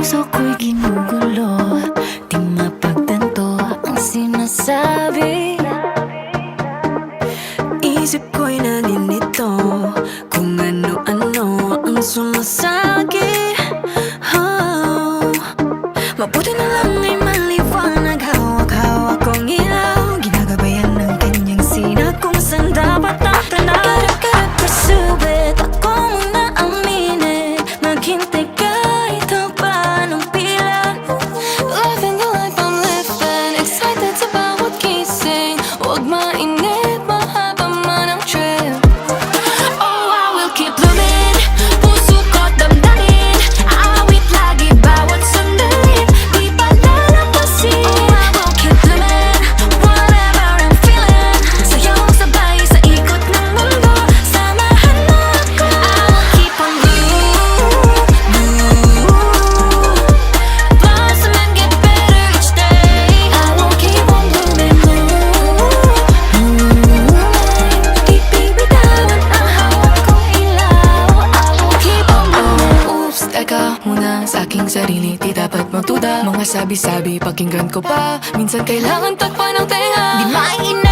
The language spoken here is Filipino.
puso ko'y ginugulo, di mapagtanto ang sinasabi. Isip ko'y nalilito kung ano-ano ang sumasagi. Mabuti na lang ay maliwanag, hawak-hawak kong ilaw, ginagabayan ng kanyang sinag kung saan dapat ang tanaw. Gotta pursue it, ako muna aminin, maghintay kahit haba ng pila. Living the life I'm living, excited sa bawat gising, huwag mainit, mahaba man ang trip. Oh, I will keep living, puso ko't damdamin, awit lagi bawat sandali, di pa lalampasin. Oh, I will keep living, whatever I'm feeling, sayaw sabay sa ikot ng mundo, samahan mo ako. I will keep on blossom and get better each day. I will keep on blooming, di bibitawan ang hawak kong ilaw. I will keep on blooming. Oops, teka muna sa aking sarili, di dapat magduda. Mga sabi-sabi, pakinggan ko pa, minsan kailangan takpan ng tenga. Di mainam